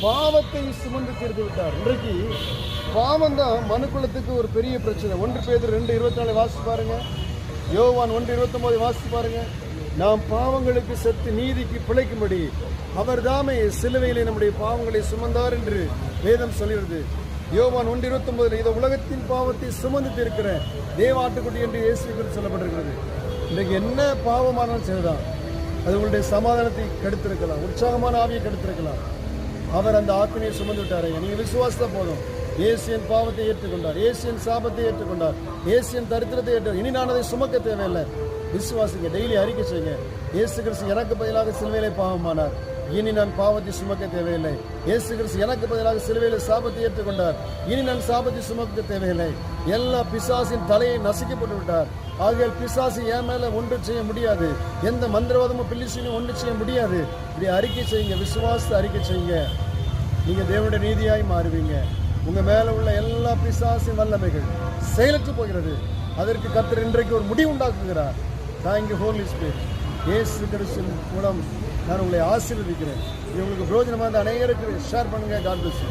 பாவத்தை சுமந்து தீர்த்து விட்டார். இன்றைக்கு பாவம் தான் மனுக்குலத்துக்கு ஒரு பெரிய பிரச்சனை. 1 பேதுரு 2:24 வாசித்து பாருங்க, யோவான் 1:29 வாசித்து பாருங்க. நாம் பாவங்களுக்கு செத்து நீதிக்கு பிழைக்கும்படி அவர் தாமே சிலுவையிலே நம்முடைய பாவங்களை சுமந்தார் என்று வேதம் சொல்கிறது. யோவான் 1:29 இந்த உலகத்தின் பாவத்தை சுமந்து தீர்க்கிற தேவாட்டுக்குட்டி என்று இயேசு குறித்து சொல்லப்பட்டிருக்கிறது. இன்றைக்கு என்ன பாவமானாலும் சரிதான், அது உங்களுடைய சமாதானத்தை கெடுத்திருக்கலாம், உற்சாகமான ஆவியை கெடுத்திருக்கலாம். அவர் அந்த ஆக்கினையை சுமந்து விட்டார். நீங்க விசுவாசத்தை போதும். இயேசுவின் பாவத்தை ஏற்றுக்கொண்டார், இயேசுவின் சாபத்தை ஏற்றுக்கொண்டார், இயேசுவின் தரித்திரத்தை ஏற்று இனி நான் அதை சுமக்க தேவையில்லை. விசுவாசிங்க, டெய்லி அறிக்கை செய்யுங்க. இயேசு கிறிஸ்து எனக்கு பதிலாக சிலுவையிலே பாவமானார், இனி நான் பாவத்தை சுமக்க தேவையில்லை. இயேசு கிறிஸ்து எனக்கு பதிலாக சிலுவையிலே சாபத்தை ஏற்றுக்கொண்டார், இனி நான் சாபத்தை சுமக்க தேவையில்லை. எல்லா பிசாசின் தலையை நசுக்கப்பட்டு விட்டார். ஆகையால் பிசாசு என் மேல ஒன்று செய்ய முடியாது, எந்த மந்திரவாதமும் பில்லிசையும் ஒன்று செய்ய முடியாது. இப்படி அறிக்கை செய்யுங்க, விசுவாசத்தை அறிக்கை செய்யுங்க. நீங்க தேவனுடைய நீதியாய் மாறுவீங்க. உங்க மேல உள்ள எல்லா பிசாசின் வல்லமைகள் செயலற்று போகிறது. அதற்கு கர்த்தர் இன்றைக்கு ஒரு முடிவு உண்டாக்குகிறார். Thank you Holi spirit. இயேசு கிறிஸ்துவின் மூலம் நான் உங்களை ஆசீர்வதிக்கிறேன். இது உங்களுக்கு பிரயோஜனமாக அனைவருக்கு ஷேர் பண்ணுங்க. God bless you.